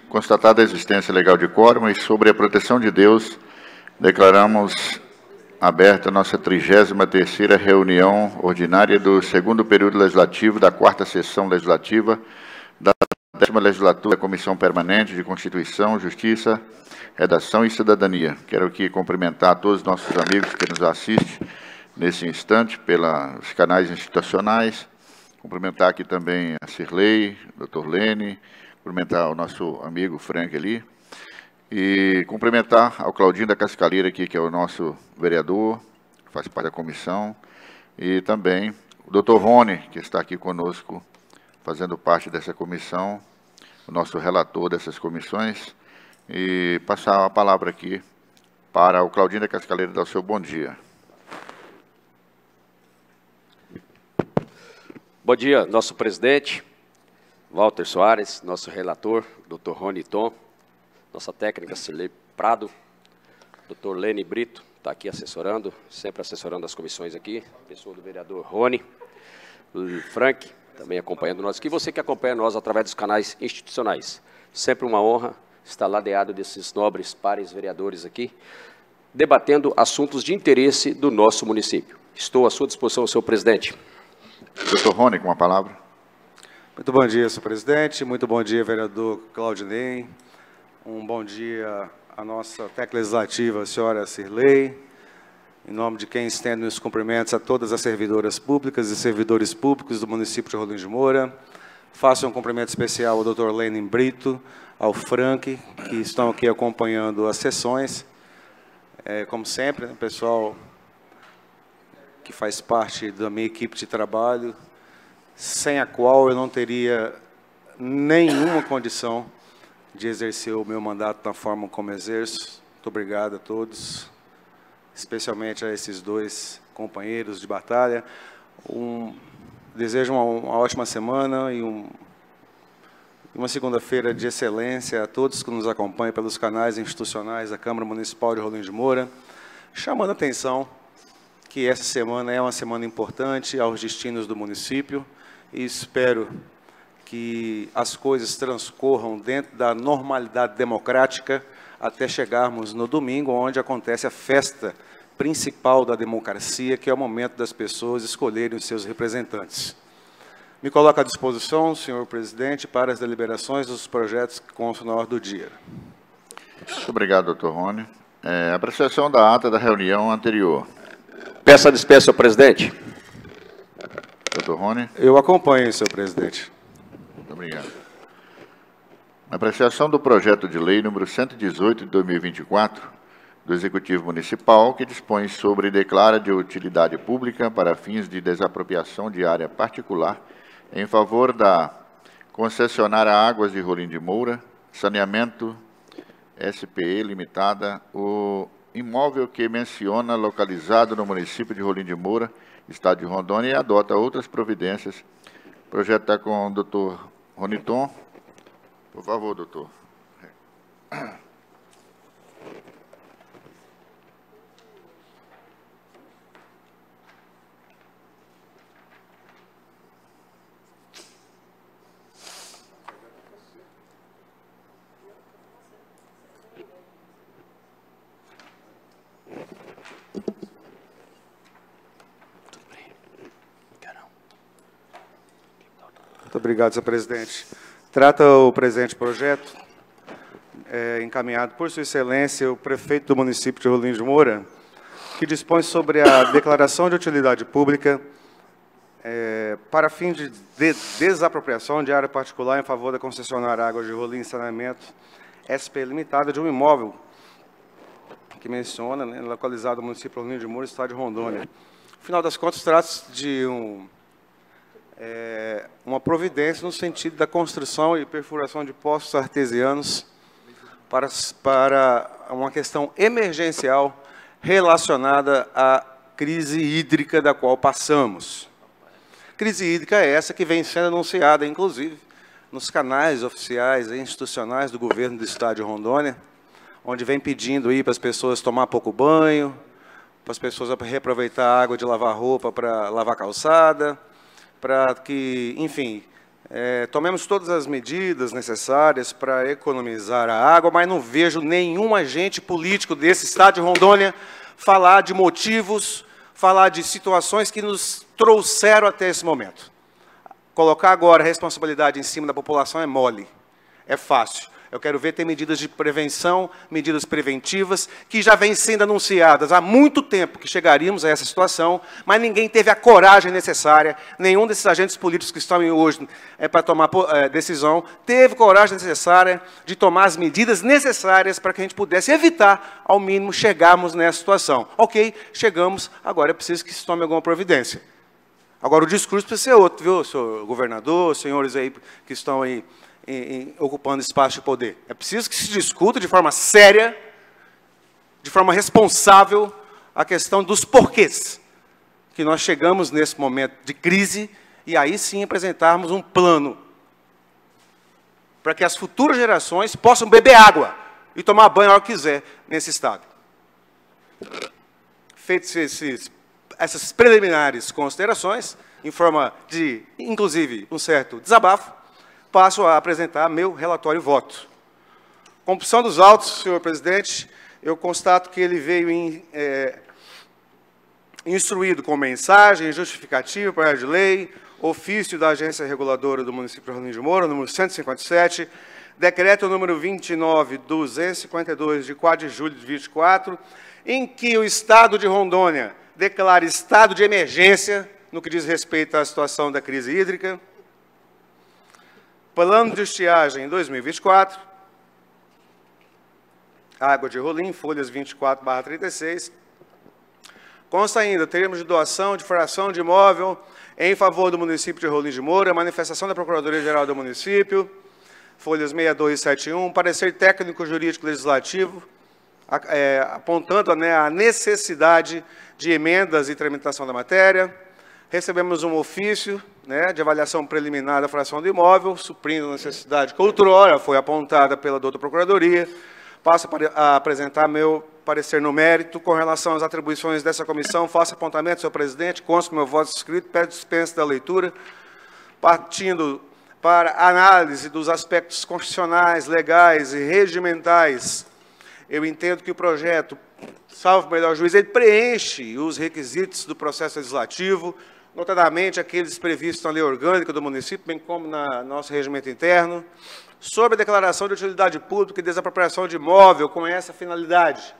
Constatada a existência legal de quórum e sobre a proteção de Deus, declaramos aberta a nossa 33ª reunião ordinária do segundo período legislativo da 4ª sessão legislativa da 10ª legislatura da Comissão Permanente de Constituição, Justiça, Redação e Cidadania. Quero aqui cumprimentar todos os nossos amigos que nos assistem nesse instante pelos canais institucionais, cumprimentar aqui também a Cirlei, Dr. Lene, cumprimentar o nosso amigo Frank ali, e cumprimentar ao Claudinho da Cascaleira aqui, que é o nosso vereador, faz parte da comissão, e também o Dr. Rony, que está aqui conosco, fazendo parte dessa comissão, o nosso relator dessas comissões, e passar a palavra aqui para o Claudinho da Cascaleira dar o seu bom dia. Bom dia, nosso presidente, Walter Soares, nosso relator, Dr. Rony Tom, nossa técnica Cirlei Prado, Dr. Lene Brito, está aqui assessorando, sempre assessorando as comissões aqui, pessoa do vereador Rony, o Frank, também acompanhando nós aqui, você que acompanha nós através dos canais institucionais. Sempre uma honra estar ladeado desses nobres pares vereadores aqui, debatendo assuntos de interesse do nosso município. Estou à sua disposição, senhor presidente. Dr. Rony, com a palavra. Muito bom dia, senhor presidente. Muito bom dia, vereador Claudinei. Um bom dia à nossa técnica legislativa, a senhora Cirlei. Em nome de quem estendo os cumprimentos a todas as servidoras públicas e servidores públicos do município de Rolim de Moura. Faço um cumprimento especial ao Dr. Lene Brito, ao Frank, que estão aqui acompanhando as sessões. Como sempre, né, pessoal que faz parte da minha equipe de trabalho, sem a qual eu não teria nenhuma condição de exercer o meu mandato da forma como exerço. Muito obrigado a todos, especialmente a esses dois companheiros de batalha. Desejo uma ótima semana e uma segunda-feira de excelência a todos que nos acompanham pelos canais institucionais da Câmara Municipal de Rolim de Moura, chamando a atenção que essa semana é uma semana importante aos destinos do município, e espero que as coisas transcorram dentro da normalidade democrática até chegarmos no domingo, onde acontece a festa principal da democracia, que é o momento das pessoas escolherem os seus representantes. Me coloco à disposição, senhor presidente, para as deliberações dos projetos que constam na ordem do dia. Muito obrigado, doutor Rony. Apreciação da ata da reunião anterior. Peço a dispensa, senhor presidente. Doutor Rony. Eu acompanho, senhor presidente. Muito obrigado. Apreciação do projeto de lei número 118 de 2024, do Executivo Municipal, que dispõe sobre e declara de utilidade pública para fins de desapropriação de área particular em favor da concessionária Águas de Rolim de Moura, Saneamento SPE Limitada, o imóvel que menciona localizado no município de Rolim de Moura, Estado de Rondônia, e adota outras providências. O projeto está com o doutor Rony Tom. Por favor, doutor. Muito obrigado, senhor presidente. Trata o presente projeto, encaminhado por sua excelência, o prefeito do município de Rolim de Moura, que dispõe sobre a declaração de utilidade pública para fim de desapropriação de área particular em favor da concessionária Águas de Rolim e Saneamento SP Limitada de um imóvel que menciona, né, localizado no município de Rolim de Moura, Estado de Rondônia. Afinal das contas, trata-se de uma providência no sentido da construção e perfuração de poços artesianos para uma questão emergencial relacionada à crise hídrica da qual passamos. Crise hídrica é essa que vem sendo anunciada, inclusive, nos canais oficiais e institucionais do governo do Estado de Rondônia, onde vem pedindo aí para as pessoas tomar pouco banho, para as pessoas reaproveitar a água de lavar roupa para lavar calçada, para que, enfim, tomemos todas as medidas necessárias para economizar a água, mas não vejo nenhum agente político desse Estado de Rondônia falar de motivos, falar de situações que nos trouxeram até esse momento. Colocar agora a responsabilidade em cima da população é mole, é fácil. Eu quero ver ter medidas de prevenção, medidas preventivas, que já vêm sendo anunciadas há muito tempo que chegaríamos a essa situação, mas ninguém teve a coragem necessária, nenhum desses agentes políticos que estão hoje para tomar decisão, teve coragem necessária de tomar as medidas necessárias para que a gente pudesse evitar, ao mínimo, chegarmos nessa situação. Ok, chegamos, agora é preciso que se tome alguma providência. Agora, o discurso precisa ser outro, viu, senhor governador, senhores aí que estão aí ocupando espaço de poder. É preciso que se discuta de forma séria, de forma responsável, a questão dos porquês que nós chegamos nesse momento de crise e aí sim apresentarmos um plano para que as futuras gerações possam beber água e tomar banho a hora que quiser nesse estado. Feitas essas preliminares considerações, em forma de, inclusive, um certo desabafo, passo a apresentar meu relatório e voto. Compulsão dos autos, senhor presidente, eu constato que ele veio instruído com mensagem, justificativa, projeto de lei, ofício da Agência Reguladora do município de Rolim de Moura, número 157, decreto número 29.252, de 4 de julho de 24, em que o Estado de Rondônia declara estado de emergência no que diz respeito à situação da crise hídrica. Plano de estiagem em 2024, Água de Rolim, folhas 24/36. Consta ainda termos de doação de fração de imóvel em favor do município de Rolim de Moura, manifestação da Procuradoria-Geral do município, folhas 62 e 71, parecer técnico jurídico legislativo, apontando a necessidade de emendas e tramitação da matéria. Recebemos um ofício de avaliação preliminar da fração do imóvel, suprindo a necessidade que outrora foi apontada pela doutora Procuradoria. Passo a apresentar meu parecer no mérito. Com relação às atribuições dessa comissão, faço apontamento, senhor presidente, consta meu voto escrito, peço dispensa da leitura. Partindo para análise dos aspectos constitucionais, legais e regimentais, eu entendo que o projeto, salvo o melhor juízo, ele preenche os requisitos do processo legislativo, notadamente aqueles previstos na lei orgânica do município, bem como no nosso regimento interno, sobre a declaração de utilidade pública e desapropriação de imóvel com essa finalidade.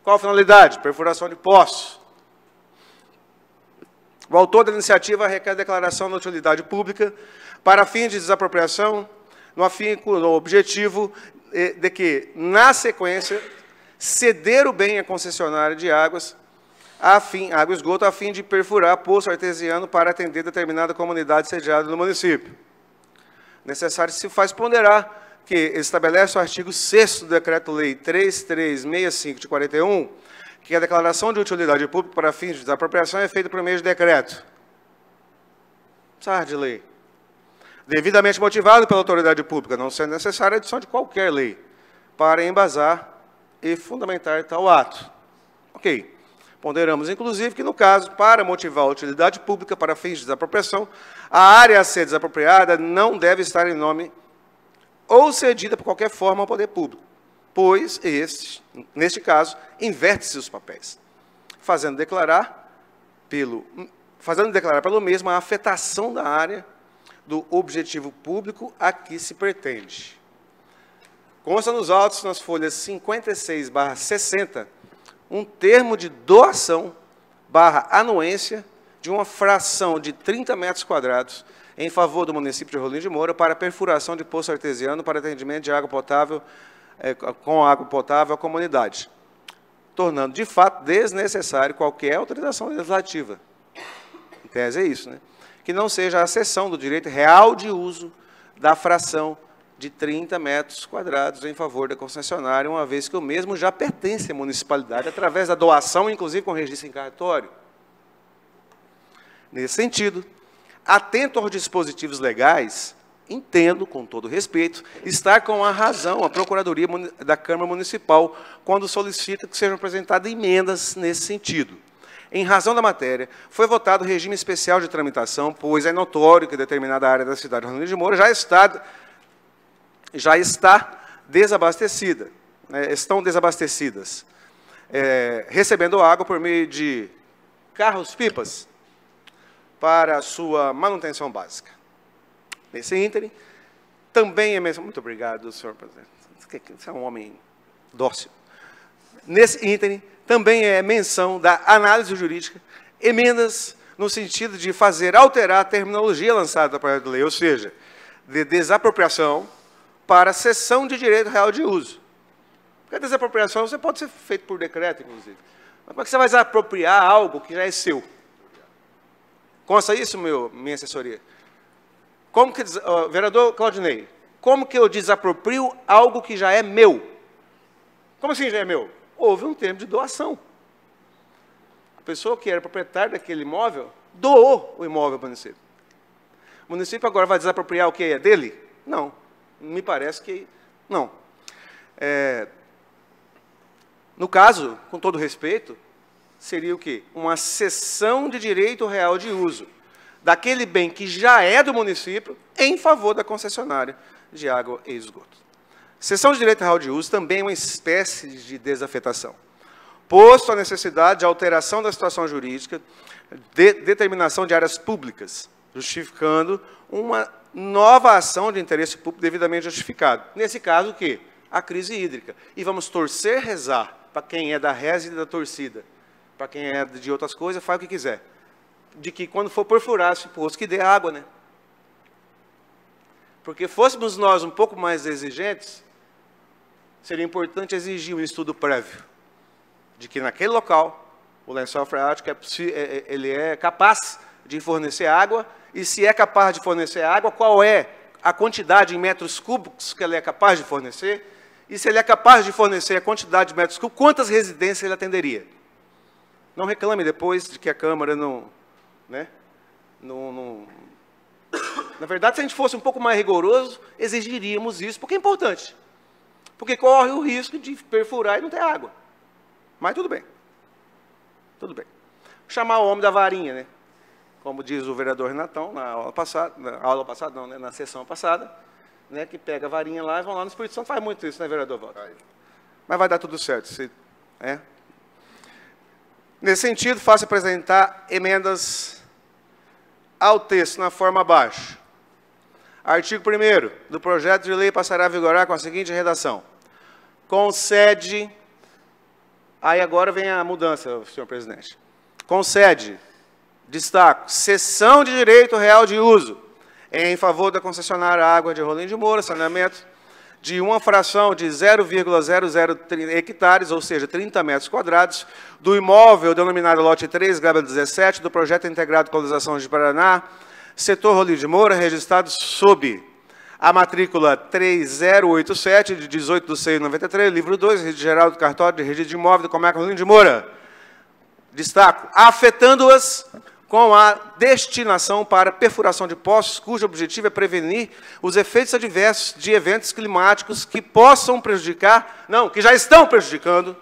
Qual a finalidade? Perfuração de poços. O autor da iniciativa requer a declaração da utilidade pública para fins de desapropriação, no objetivo de que, na sequência, ceder o bem à concessionária de águas, água e esgoto, a fim de perfurar poço artesiano para atender determinada comunidade sediada no município. Necessário se faz ponderar que estabelece o artigo 6º do Decreto-Lei 3365 de 41, que a declaração de utilidade pública para fins de desapropriação é feita por meio de decreto. De lei. Devidamente motivado pela autoridade pública, não sendo necessária a edição de qualquer lei, para embasar e fundamentar tal ato. Ok. Ponderamos, inclusive, que, no caso, para motivar a utilidade pública para fins de desapropriação, a área a ser desapropriada não deve estar em nome ou cedida por qualquer forma ao poder público, pois, neste caso, inverte-se os papéis, fazendo declarar pelo mesmo a afetação da área do objetivo público a que se pretende. Consta nos autos, nas folhas 56/60, um termo de doação /anuência de uma fração de 30 metros quadrados em favor do município de Rolim de Moura para perfuração de poço artesiano para atendimento de água potável, com água potável à comunidade, tornando, de fato, desnecessário qualquer autorização legislativa. Em tese é isso, que não seja a cessão do direito real de uso da fração de 30 metros quadrados em favor da concessionária, uma vez que o mesmo já pertence à municipalidade, através da doação, inclusive com registro em cartório. Nesse sentido, atento aos dispositivos legais, entendo, com todo respeito, estar com a razão a Procuradoria da Câmara Municipal quando solicita que sejam apresentadas emendas nesse sentido. Em razão da matéria, foi votado regime especial de tramitação, pois é notório que determinada área da cidade de Rolim de Moura já está desabastecida, estão desabastecidas, recebendo água por meio de carros-pipas para sua manutenção básica. Nesse ínterim, também é menção... Muito obrigado, senhor presidente. Você é um homem dócil. Nesse ínterim, também é menção da análise jurídica, emendas no sentido de fazer alterar a terminologia lançada da projeto de lei, ou seja, de desapropriação para cessão de direito real de uso. Porque a desapropriação você pode ser feito por decreto, inclusive. Mas como é que você vai desapropriar algo que já é seu? Consta isso, minha assessoria? Como que, vereador Claudinei, como que eu desaproprio algo que já é meu? Como assim já é meu? Houve um termo de doação. A pessoa que era proprietária daquele imóvel doou o imóvel ao município. O município agora vai desapropriar o que é dele? Não. Me parece que não. No caso, com todo respeito, seria o quê? Uma cessão de direito real de uso daquele bem que já é do município em favor da concessionária de água e esgoto. Cessão de direito real de uso também é uma espécie de desafetação, posto a necessidade de alteração da situação jurídica, de determinação de áreas públicas, justificando uma nova ação de interesse público devidamente justificado. Nesse caso, o quê? A crise hídrica. E vamos torcer, rezar, para quem é da reza e da torcida, para quem é de outras coisas, faz o que quiser, de que quando for perfurar esse poço, que dê água, né? Porque fôssemos nós um pouco mais exigentes, seria importante exigir um estudo prévio de que naquele local o lençol freático ele é capaz de fornecer água, e se é capaz de fornecer água, qual é a quantidade em metros cúbicos que ele é capaz de fornecer, e se ele é capaz de fornecer a quantidade de metros cúbicos, quantas residências ele atenderia. Não reclame depois de que a Câmara não... Na verdade, se a gente fosse um pouco mais rigoroso, exigiríamos isso, porque é importante. Porque corre o risco de perfurar e não ter água. Mas tudo bem. Tudo bem. Vou chamar o homem da varinha, né? Como diz o vereador Renatão, na sessão passada, né, que pega a varinha lá e vão lá no Espírito Santo. Faz muito isso, né, vereador Walter? Mas vai dar tudo certo. Nesse sentido, faço apresentar emendas ao texto na forma abaixo. Artigo 1º do projeto de lei passará a vigorar com a seguinte redação. Concede... Aí agora vem a mudança, senhor presidente. Concede, destaco, cessão de direito real de uso em favor da concessionária Água de Rolim de Moura, saneamento, de uma fração de 0,0030 hectares, ou seja, 30 metros quadrados, do imóvel denominado lote 3, Gaba 17, do projeto integrado de colonização de Paraná, setor Rolim de Moura, registrado sob a matrícula 3087, de 18/6/93, livro 2, Registro Geral do Cartório de Registro de Imóvel do Comércio Rolim de Moura. Destaco, afetando-as com a destinação para perfuração de poços, cujo objetivo é prevenir os efeitos adversos de eventos climáticos que possam prejudicar, não, que já estão prejudicando,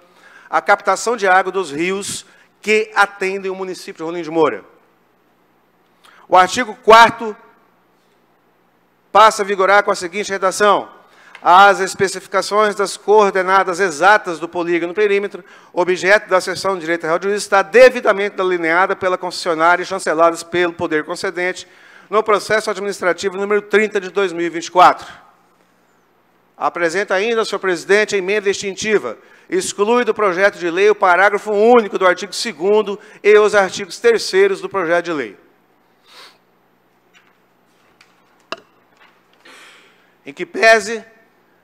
a captação de água dos rios que atendem o município de Rolim de Moura. O artigo 4º passa a vigorar com a seguinte redação. As especificações das coordenadas exatas do polígono perímetro, objeto da cessão de direito real de uso, está devidamente delineada pela concessionária e chanceladas pelo poder concedente no processo administrativo número 30 de 2024. Apresenta ainda, senhor presidente, a emenda extintiva. Exclui do projeto de lei o parágrafo único do artigo 2º e os artigos 3º do projeto de lei. Em que pese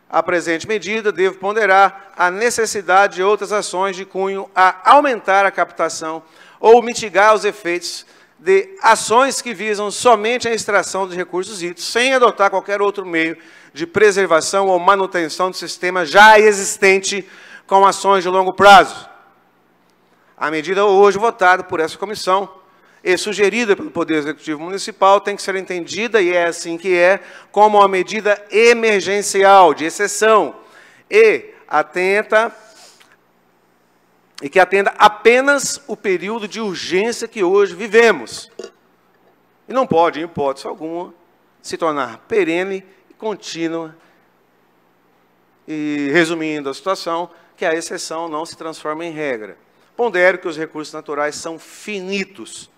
a presente medida, devo ponderar a necessidade de outras ações de cunho a aumentar a captação ou mitigar os efeitos de ações que visam somente a extração de recursos hídricos, sem adotar qualquer outro meio de preservação ou manutenção do sistema já existente com ações de longo prazo. A medida hoje votada por essa comissão e sugerida pelo Poder Executivo Municipal tem que ser entendida, e é assim que é, como uma medida emergencial, de exceção, e que atenda apenas o período de urgência que hoje vivemos. E não pode, em hipótese alguma, se tornar perene e contínua, e, resumindo a situação, que a exceção não se transforma em regra. Pondero que os recursos naturais são finitos,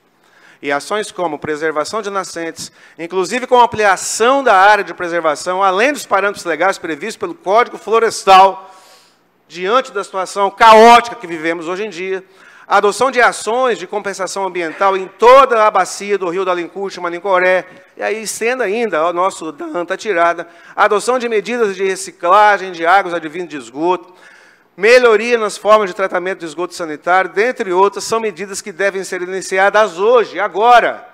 e ações como preservação de nascentes, inclusive com ampliação da área de preservação, além dos parâmetros legais previstos pelo Código Florestal, diante da situação caótica que vivemos hoje em dia, a adoção de ações de compensação ambiental em toda a bacia do Rio da Alencuche, Manincoré, e aí estenda ainda o nosso da Anta Tirada, a adoção de medidas de reciclagem de águas advindas de esgoto, melhoria nas formas de tratamento de esgoto sanitário, dentre outras, são medidas que devem ser iniciadas hoje, agora,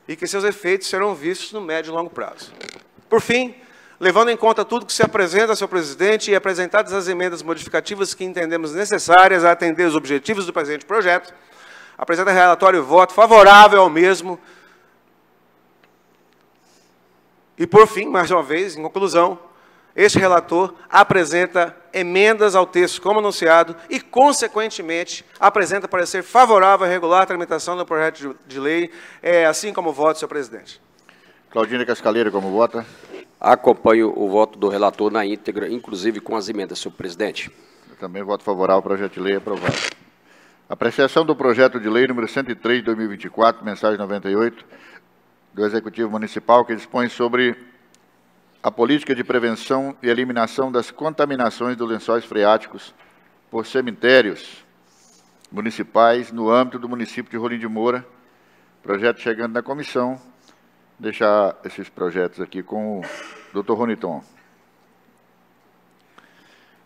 e que seus efeitos serão vistos no médio e longo prazo. Por fim, levando em conta tudo que se apresenta, senhor presidente, e apresentadas as emendas modificativas que entendemos necessárias a atender os objetivos do presente projeto, apresenta relatório e voto favorável ao mesmo. E, por fim, mais uma vez, em conclusão, este relator apresenta emendas ao texto como anunciado e, consequentemente, apresenta parecer favorável a regular a tramitação do projeto de lei, assim como o voto, senhor presidente. Claudina Cascaleira, como vota? Acompanho o voto do relator na íntegra, inclusive com as emendas, senhor presidente. Eu também voto favorável ao projeto de lei aprovado. Apreciação do projeto de lei número 103, de 2024, mensagem 98, do Executivo Municipal, que dispõe sobre a política de prevenção e eliminação das contaminações dos lençóis freáticos por cemitérios municipais no âmbito do município de Rolim de Moura. Projeto chegando na comissão. Deixar esses projetos aqui com o Dr. Roniton.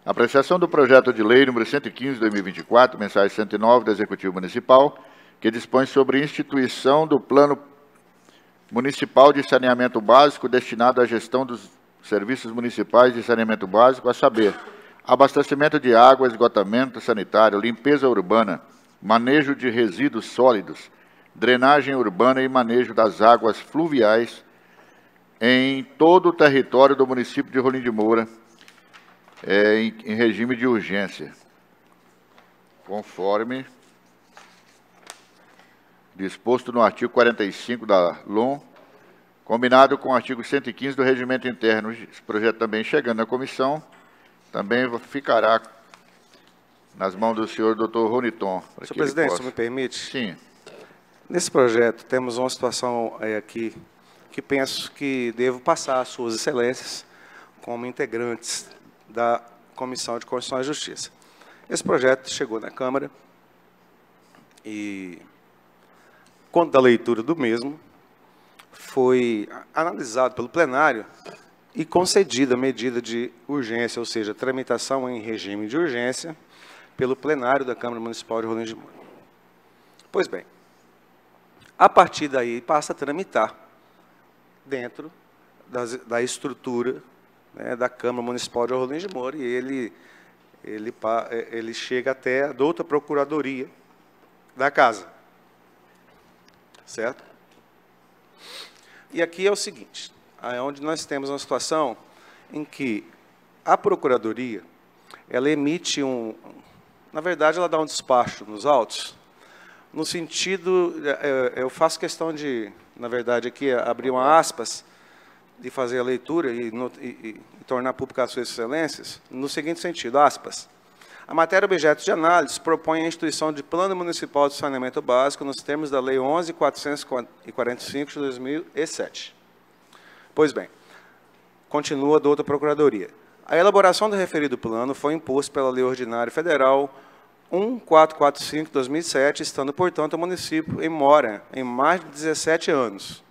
Apreciação do projeto de lei número 115, de 2024, mensagem 109 do Executivo Municipal, que dispõe sobre instituição do Plano Municipal de Saneamento Básico destinado à gestão dos serviços municipais de saneamento básico, a saber, abastecimento de água, esgotamento sanitário, limpeza urbana, manejo de resíduos sólidos, drenagem urbana e manejo das águas fluviais em todo o território do município de Rolim de Moura, em regime de urgência, conforme disposto no artigo 45 da LOM, combinado com o artigo 115 do Regimento Interno. Esse projeto também chegando na comissão, também ficará nas mãos do senhor Dr. Roniton. Senhor presidente, se me permite? Sim. Nesse projeto, temos uma situação aqui que penso que devo passar às suas excelências como integrantes da Comissão de Constituição e Justiça. Esse projeto chegou na Câmara e, quando da leitura do mesmo, foi analisado pelo plenário e concedida a medida de urgência, ou seja, tramitação em regime de urgência, pelo plenário da Câmara Municipal de Rolim de Moura. Pois bem, a partir daí passa a tramitar dentro da estrutura, né, da Câmara Municipal de Rolim de Moura, e ele chega até a outra procuradoria da casa. Certo? E aqui é o seguinte, onde nós temos uma situação em que a procuradoria, ela emite na verdade, ela dá um despacho nos autos, no sentido, eu faço questão de, na verdade, aqui abrir uma aspas, de fazer a leitura e tornar pública as suas excelências, no seguinte sentido, aspas. A matéria objeto de análise propõe a instituição de Plano Municipal de Saneamento Básico nos termos da Lei 11.445 de 2007. Pois bem, continua da outra Procuradoria. A elaboração do referido plano foi imposta pela Lei Ordinária Federal 1445 de 2007, estando, portanto, o município em mora em mais de 17 anos.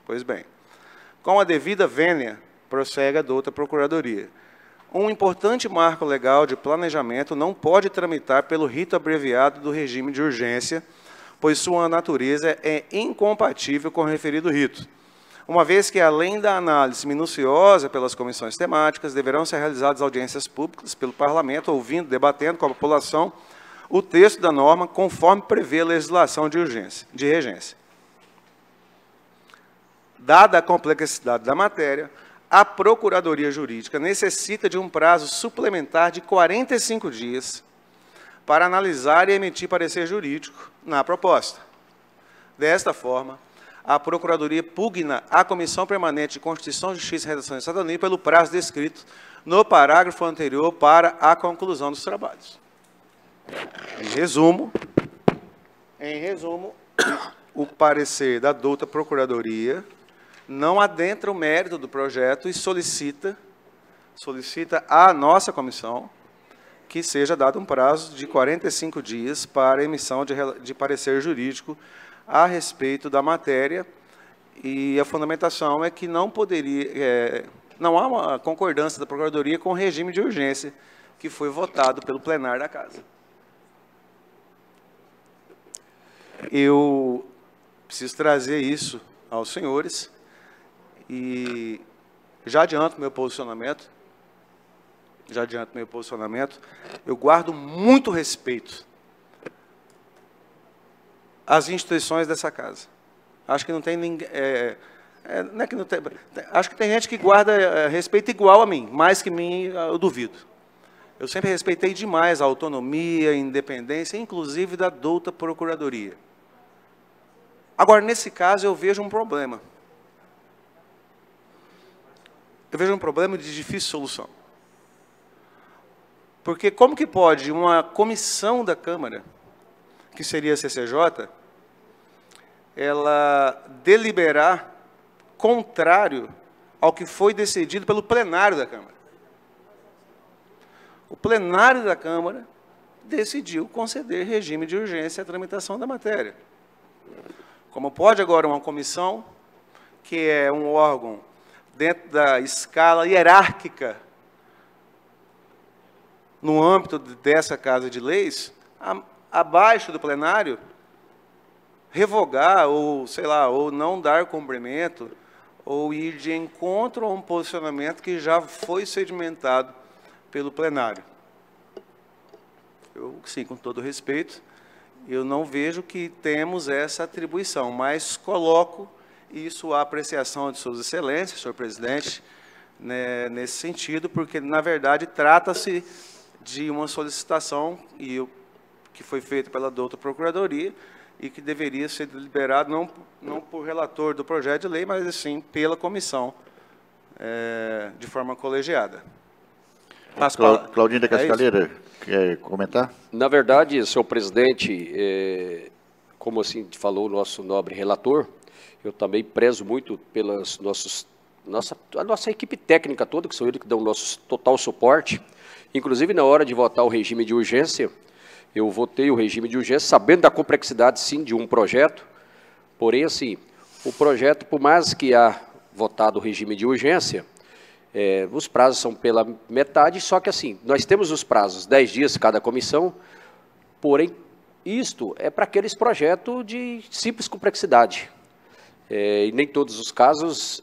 Pois bem, com a devida vênia, prossegue a da outra Procuradoria. Um importante marco legal de planejamento não pode tramitar pelo rito abreviado do regime de urgência, pois sua natureza é incompatível com o referido rito, uma vez que, além da análise minuciosa pelas comissões temáticas, deverão ser realizadas audiências públicas pelo Parlamento, ouvindo, debatendo com a população o texto da norma, conforme prevê a legislação de regência. dada a complexidade da matéria, a Procuradoria Jurídica necessita de um prazo suplementar de 45 dias para analisar e emitir parecer jurídico na proposta. Desta forma, a Procuradoria pugna à Comissão Permanente de Constituição, Justiça e Redação e Cidadania pelo prazo descrito no parágrafo anterior para a conclusão dos trabalhos. Em resumo, o parecer da douta Procuradoria não adentra o mérito do projeto e solicita à nossa comissão que seja dado um prazo de 45 dias para a emissão de parecer jurídico a respeito da matéria, e a fundamentação é que não há uma concordância da Procuradoria com o regime de urgência que foi votado pelo plenário da Casa. Eu preciso trazer isso aos senhores e já adianto meu posicionamento. Eu guardo muito respeito às instituições dessa casa. Acho que não tem ninguém... não é que não tem, acho que tem gente que guarda respeito igual a mim, mais que mim, eu duvido. Eu sempre respeitei demais a autonomia, a independência, inclusive da douta Procuradoria. Agora, nesse caso, eu vejo um problema. Eu vejo um problema de difícil solução. Porque como que pode uma comissão da Câmara, que seria a CCJ, ela deliberar contrário ao que foi decidido pelo plenário da Câmara? O plenário da Câmara decidiu conceder regime de urgência à tramitação da matéria. Como pode agora uma comissão, que é um órgão dentro da escala hierárquica no âmbito dessa Casa de Leis, abaixo do plenário, revogar ou, sei lá, ou não dar cumprimento, ou ir de encontro a um posicionamento que já foi sedimentado pelo plenário. Eu, sim, com todo respeito, eu não vejo que temos essa atribuição, mas coloco isso à apreciação de Suas Excelências, senhor presidente, né, nesse sentido, porque, na verdade, trata-se de uma solicitação que foi feita pela douta Procuradoria e que deveria ser deliberado não por relator do projeto de lei, mas, sim, pela comissão, de forma colegiada. Claudinho da Cascaleira, quer comentar? Na verdade, senhor presidente, como assim falou o nosso nobre relator, eu também prezo muito pelas a nossa equipe técnica toda, que são eles que dão o nosso total suporte. Inclusive, na hora de votar o regime de urgência, eu votei o regime de urgência, sabendo da complexidade, sim, de um projeto. Porém, assim, o projeto, por mais que há votado o regime de urgência, os prazos são pela metade, só que, assim, nós temos os prazos, 10 dias cada comissão, porém, isto é para aqueles projetos de simples complexidade. E nem todos os casos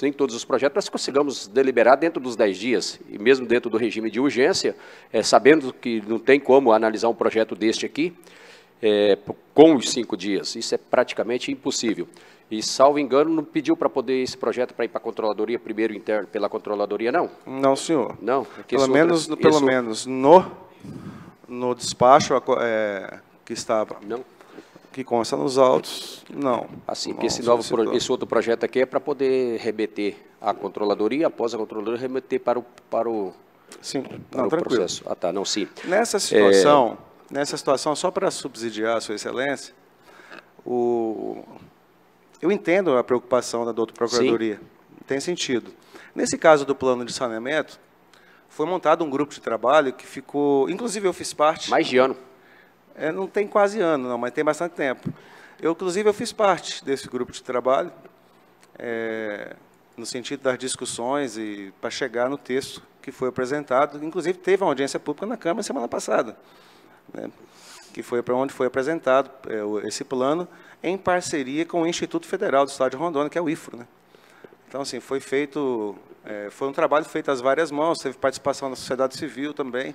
nem todos os projetos nós consigamos deliberar dentro dos 10 dias, e mesmo dentro do regime de urgência, sabendo que não tem como analisar um projeto deste aqui, com os 5 dias, isso é praticamente impossível. E, salvo engano, não pediu para poder esse projeto para ir para a Controladoria primeiro interno, pela Controladoria, não? Não, senhor. Não? Pelo menos no despacho que estava... Não. Que consta nos autos, não. Assim, porque esse outro projeto aqui é para poder remeter à Controladoria, após a Controladoria remeter para o sim, para não, o tranquilo. processo. Ah, tá, não, sim. Nessa situação, só para subsidiar a Sua Excelência, eu entendo a preocupação da douta Procuradoria, tem sentido. Nesse caso do plano de saneamento, foi montado um grupo de trabalho que ficou, inclusive eu fiz parte... Mais de ano. Não tem quase ano, não, mas tem bastante tempo. Inclusive, eu fiz parte desse grupo de trabalho, no sentido das discussões e para chegar no texto que foi apresentado. Inclusive, teve uma audiência pública na Câmara semana passada, né, que foi para onde foi apresentado esse plano, em parceria com o Instituto Federal do Estado de Rondônia, que é o IFRO, né? Então, assim, foi um trabalho feito às várias mãos, teve participação da sociedade civil também,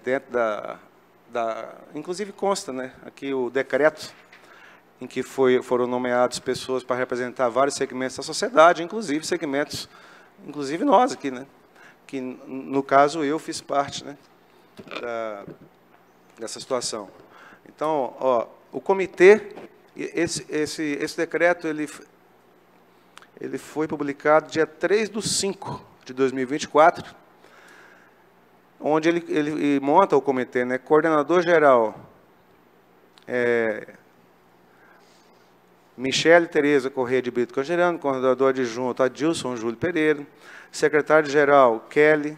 dentro inclusive consta, né, aqui o decreto em que foram nomeadas pessoas para representar vários segmentos da sociedade, inclusive segmentos, inclusive nós aqui, né? Que, no caso, eu fiz parte, né, dessa situação. Então, ó, o comitê, esse decreto, ele foi publicado dia 3/5/2024, onde ele monta o comitê, né, coordenador-geral, Michele Tereza Corrêa de Brito Cangerano, coordenador adjunto Adilson Júlio Pereira, secretário-geral Kelly,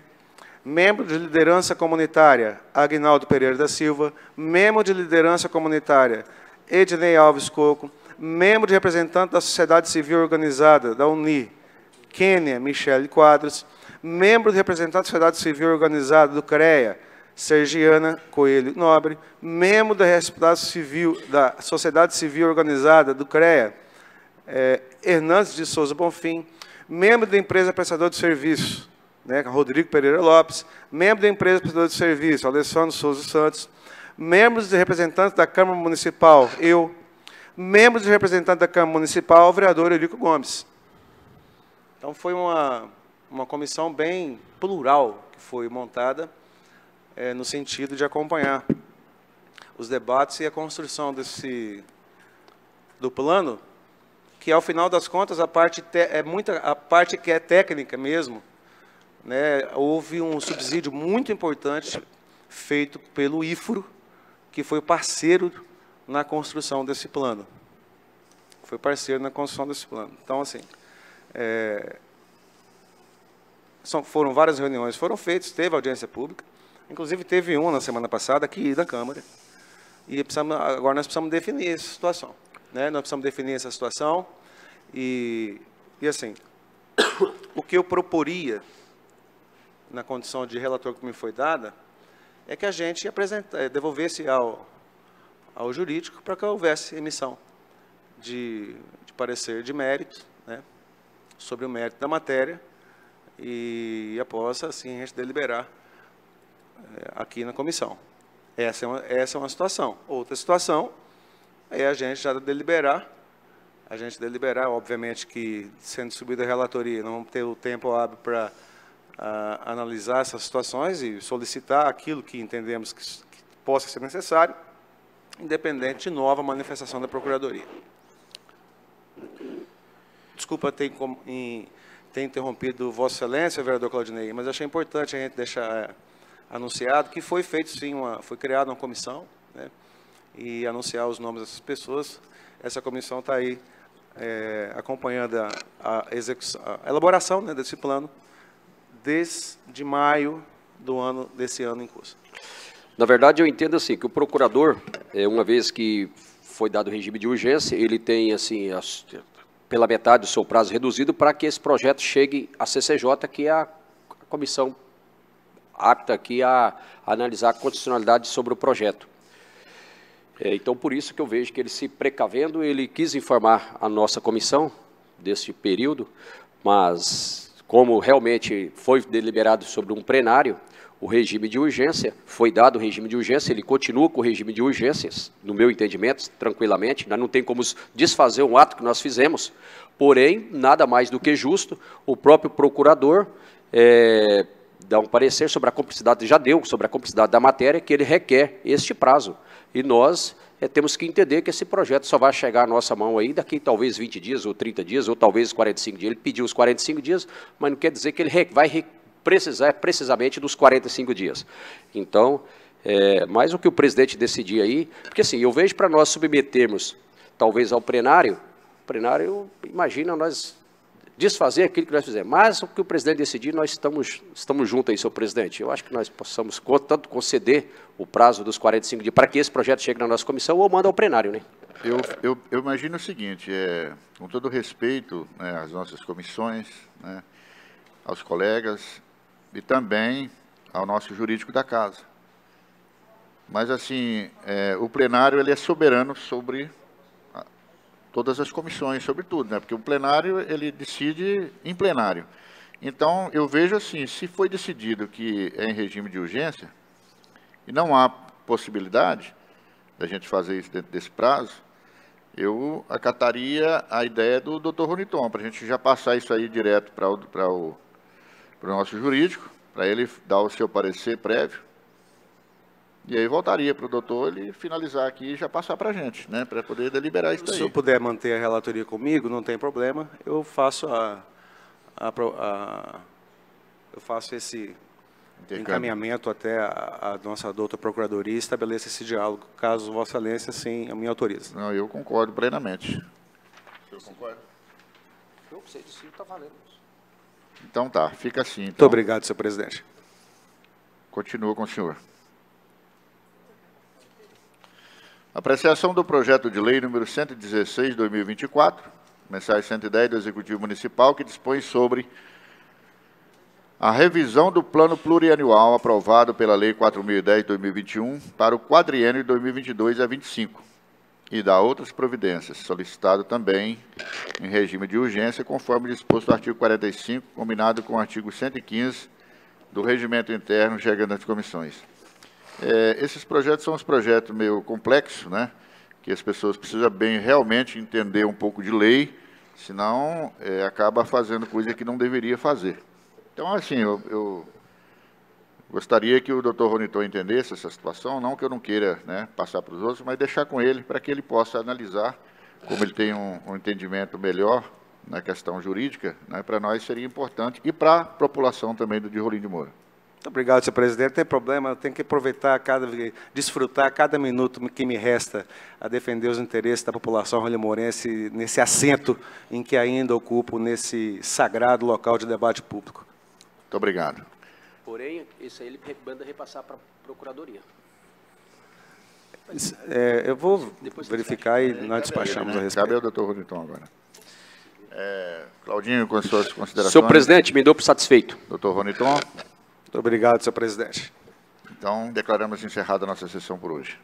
membro de liderança comunitária Agnaldo Pereira da Silva, membro de liderança comunitária Ednei Alves Coco, membro de representante da sociedade civil organizada da UNI, Kênia Michele Quadros, membro de representante da sociedade civil organizada do CREA, Sergiana Coelho Nobre, membro da sociedade civil organizada do CREA, Hernandes de Souza Bonfim, membro da empresa prestadora de serviço, né, Rodrigo Pereira Lopes, membro da empresa prestadora de serviço, Alessandro Souza Santos, membros de representantes da Câmara Municipal, eu, membros de representante da Câmara Municipal, o vereador Eurico Gomes. Então, foi uma comissão bem plural que foi montada, no sentido de acompanhar os debates e a construção do plano, que, ao final das contas, a parte que é técnica mesmo, né, houve um subsídio muito importante feito pelo IFRO, que foi parceiro na construção desse plano. Então, assim, foram várias reuniões, foram feitas, teve audiência pública, inclusive teve uma na semana passada aqui na Câmara, e agora nós precisamos definir essa situação, né? Nós precisamos definir essa situação e assim, o que eu proporia na condição de relator que me foi dada é que a gente devolvesse ao jurídico para que houvesse emissão de parecer de mérito, né, sobre o mérito da matéria, e após, assim, a gente deliberar aqui na comissão. Essa é uma situação. Outra situação é a gente já deliberar, obviamente que, sendo subida a relatoria, não vamos ter o tempo hábil para analisar essas situações e solicitar aquilo que entendemos que possa ser necessário, independente de nova manifestação da Procuradoria. Desculpa ter interrompido Vossa Excelência, vereador Claudinei, mas achei importante a gente deixar anunciado que foi feito, sim, foi criada uma comissão, né, e anunciar os nomes dessas pessoas. Essa comissão está aí acompanhando a elaboração, né, desse plano desde maio desse ano em curso. Na verdade, eu entendo assim, que o procurador, uma vez que foi dado o regime de urgência, ele tem, assim, pela metade do seu prazo reduzido para que esse projeto chegue à CCJ, que é a comissão apta aqui a analisar a constitucionalidade sobre o projeto. Então, por isso que eu vejo que ele, se precavendo, ele quis informar a nossa comissão desse período, mas como realmente foi deliberado sobre um plenário, o regime de urgência, foi dado o regime de urgência, ele continua com o regime de urgências, no meu entendimento, tranquilamente, nós não tem como desfazer um ato que nós fizemos, porém, nada mais do que justo, o próprio procurador dá um parecer sobre a complexidade, já deu, sobre a complexidade da matéria, que ele requer este prazo, e nós temos que entender que esse projeto só vai chegar à nossa mão aí daqui talvez 20 dias, ou 30 dias, ou talvez 45 dias, ele pediu os 45 dias, mas não quer dizer que ele vai precisar precisamente dos 45 dias. Então, mais o que o presidente decidir aí, porque assim, eu vejo para nós submetermos, talvez ao plenário, imagina nós desfazer aquilo que nós fizemos, mas o que o presidente decidir, nós estamos juntos aí, senhor presidente. Eu acho que nós possamos tanto conceder o prazo dos 45 dias para que esse projeto chegue na nossa comissão ou manda ao plenário, né? Eu imagino o seguinte, com todo respeito, né, às nossas comissões, né, aos colegas e também ao nosso jurídico da casa. Mas, assim, o plenário ele é soberano sobre todas as comissões, sobre tudo, né? Porque o plenário ele decide em plenário. Então, eu vejo assim, se foi decidido que é em regime de urgência, e não há possibilidade da gente fazer isso dentro desse prazo, eu acataria a ideia do Dr. Roniton, para a gente já passar isso aí direto para o nosso jurídico, para ele dar o seu parecer prévio, e aí voltaria para o doutor ele finalizar aqui e já passar para a gente, né, para poder deliberar isso aí. Se eu puder manter a relatoria comigo, não tem problema, eu faço eu faço esse encaminhamento até a nossa doutora Procuradoria e estabeleça esse diálogo, caso Vossa Excelência, sim, me autorize. Não, eu concordo plenamente. O senhor concorda? Eu sei disso, está valendo. Então tá, fica assim. Então, Muito obrigado, senhor presidente. continua com o senhor. Apreciação do projeto de lei número 116/2024, mensagem 110 do Executivo Municipal, que dispõe sobre a revisão do Plano Plurianual aprovado pela Lei 4.010/2021 para o quadriênio de 2022 a 25 e da outras providências, solicitado também em regime de urgência, conforme disposto no artigo 45, combinado com o artigo 115 do Regimento Interno, chegando às comissões. Esses projetos são uns projetos meio complexos, né? Que as pessoas precisam bem realmente entender um pouco de lei, senão acaba fazendo coisa que não deveria fazer. Então, assim, eu gostaria que o doutor Roniton entendesse essa situação, não que eu não queira, né, passar para os outros, mas deixar com ele, para que ele possa analisar, como ele tem um entendimento melhor na questão jurídica, né, para nós seria importante, e para a população também de Rolim de Moura. Muito obrigado, senhor presidente. Não tem problema, eu tenho que aproveitar, desfrutar cada minuto que me resta a defender os interesses da população rolimourense nesse assento em que ainda ocupo, nesse sagrado local de debate público. Muito obrigado. Porém, isso aí ele manda repassar para a Procuradoria. Eu vou verificar e nós despachamos a respeito. Cabe ao doutor Roniton agora. Claudinho, com suas considerações. Senhor presidente, me dou por satisfeito. Doutor Roniton. Muito obrigado, senhor presidente. Então, declaramos encerrada a nossa sessão por hoje.